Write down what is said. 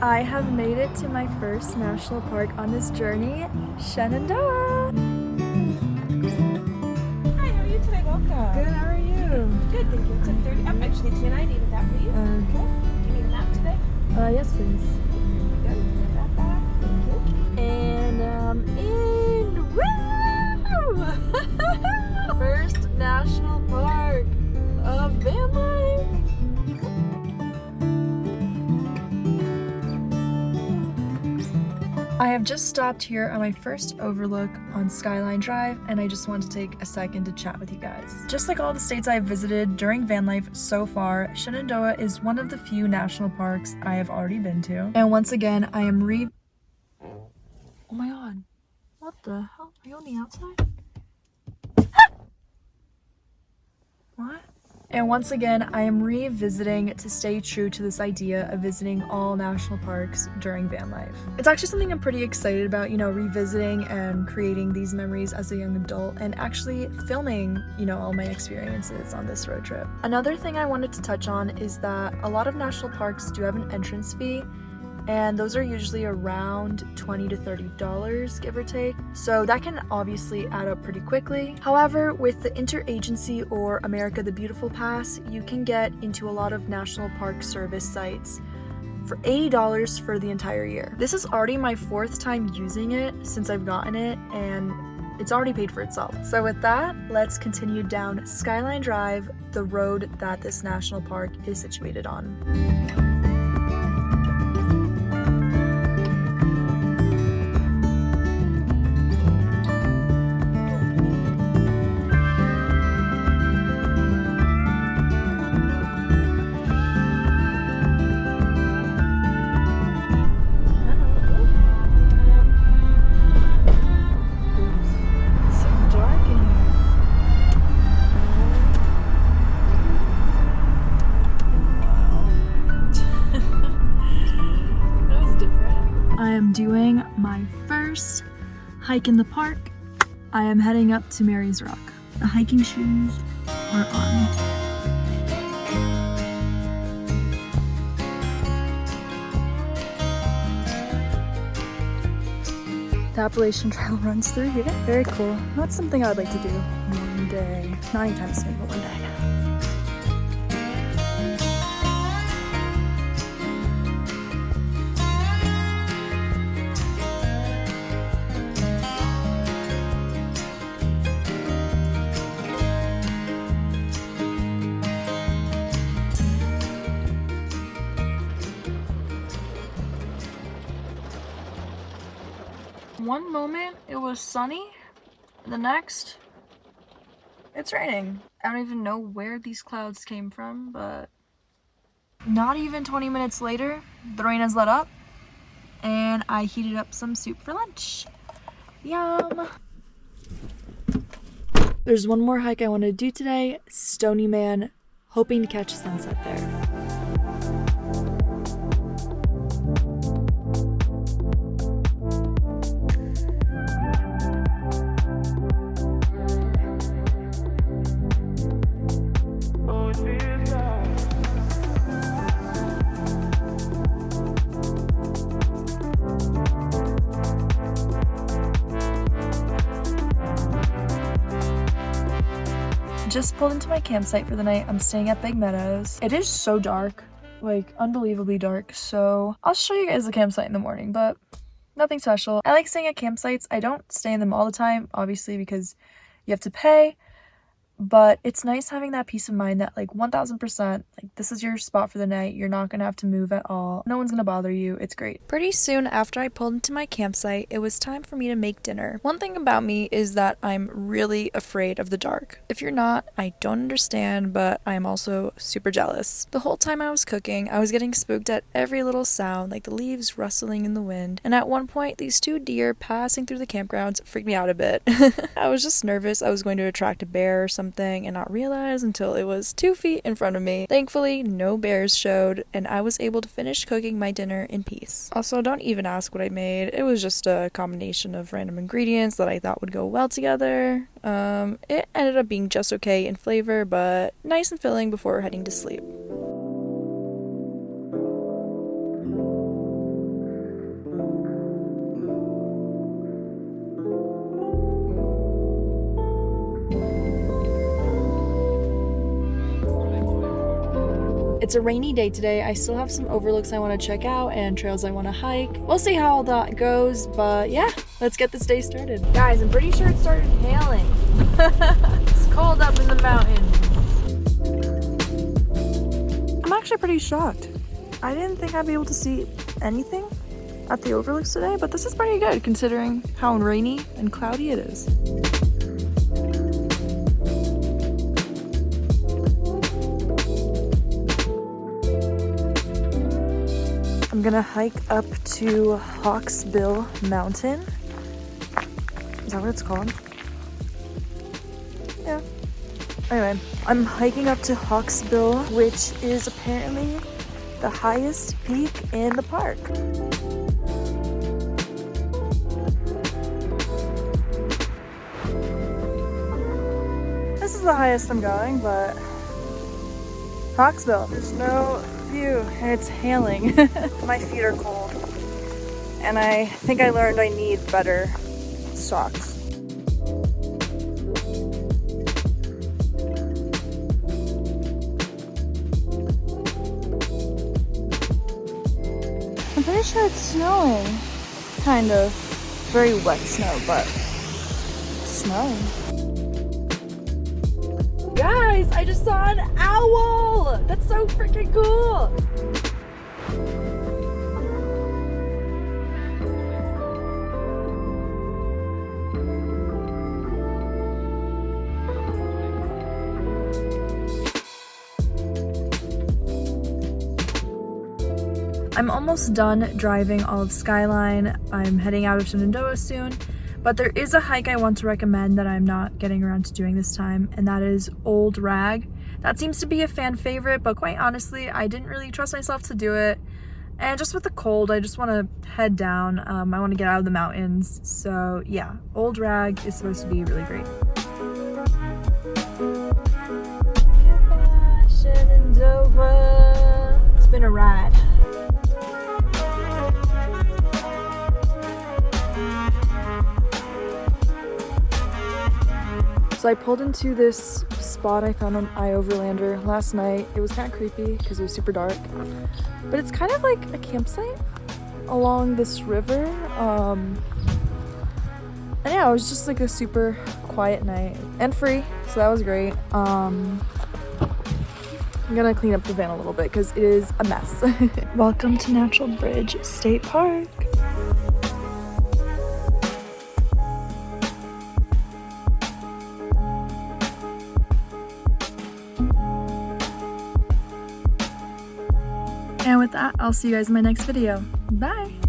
I have made it to my first national park on this journey, Shenandoah. Hi, how are you today? Welcome. Good, how are you? Good, thank you. It's at 30. I just need to ID with that, please. Okay. Do you need a map today? Yes, please. Good. Put that back. Thank you. And in woo! First national park of van life. I have just stopped here on my first overlook on Skyline Drive, and I just want to take a second to chat with you guys. Just like all the states I've visited during van life so far, Shenandoah is one of the few national parks I have already been to. And once again, I am Oh my god. What the hell? Are you on the outside? What? And once again, I am revisiting to stay true to this idea of visiting all national parks during van life. It's actually something I'm pretty excited about, revisiting and creating these memories as a young adult and actually filming, all my experiences on this road trip. Another thing I wanted to touch on is that a lot of national parks do have an entrance fee, and those are usually around $20 to $30, give or take. So that can obviously add up pretty quickly. However, with the Interagency or America the Beautiful Pass, you can get into a lot of national park service sites for $80 for the entire year. This is already my 4th time using it since I've gotten it, and it's already paid for itself. So with that, let's continue down Skyline Drive, the road that this national park is situated on. Doing my first hike in the park. I am heading up to Mary's Rock. The hiking shoes are on. The Appalachian Trail runs through here. Very cool. That's something I'd like to do one day. Not anytime soon, but one day. One moment it was sunny, the next it's raining. I don't even know where these clouds came from, but not even 20 minutes later, the rain has let up and I heated up some soup for lunch. Yum! There's one more hike I want to do today, Stony Man, hoping to catch a sunset there. Just pulled into my campsite for the night. I'm staying at Big Meadows. It is so dark, like unbelievably dark, so I'll show you guys the campsite in the morning, but nothing special. I like staying at campsites. I don't stay in them all the time, obviously, because you have to pay, but it's nice having that peace of mind that 1000%, this is your spot for the night. You're not gonna have to move at all. No one's gonna bother you. It's great. Pretty soon after I pulled into my campsite, it was time for me to make dinner. One thing about me is that I'm really afraid of the dark. If you're not, I don't understand, but I'm also super jealous. The whole time I was cooking, I was getting spooked at every little sound, like the leaves rustling in the wind, and at one point, these 2 deer passing through the campgrounds freaked me out a bit. I was just nervous I was going to attract a bear or something and not realize until it was 2 feet in front of me. Thankfully, no bears showed, and I was able to finish cooking my dinner in peace. Also, don't even ask what I made. It was just a combination of random ingredients that I thought would go well together. It ended up being just okay in flavor, but nice and filling before heading to sleep. It's a rainy day today. I still have some overlooks I want to check out and trails I want to hike. We'll see how all that goes, but yeah, let's get this day started. Guys, I'm pretty sure it started hailing. It's cold up in the mountains. I'm actually pretty shocked. I didn't think I'd be able to see anything at the overlooks today, but this is pretty good considering how rainy and cloudy it is. I'm gonna hike up to Hawksbill Mountain. Is that what it's called? Yeah. Anyway, I'm hiking up to Hawksbill, which is apparently the highest peak in the park. This is the highest I'm going, but Hawksbill, there's no view and it's hailing. My feet are cold and I think I learned I need better socks. I'm pretty sure it's snowing. Kind of. Very wet snow, but it's snowing. Guys, I just saw an owl! That's so freaking cool! I'm almost done driving all of Skyline. I'm heading out of Shenandoah soon, but there is a hike I want to recommend that I'm not getting around to doing this time, and that is Old Rag. That seems to be a fan favorite, but quite honestly, I didn't really trust myself to do it. And just with the cold, I just want to head down. I want to get out of the mountains. So yeah, Old Rag is supposed to be really great. Goodbye, Shenandoah. It's been a ride. So I pulled into this spot I found on iOverlander last night. It was kind of creepy because it was super dark, but it's kind of like a campsite along this river. And yeah, it was just like a super quiet night and free, so that was great. I'm gonna clean up the van a little bit because it is a mess. Welcome to Natural Bridge State Park. And with that, I'll see you guys in my next video. Bye!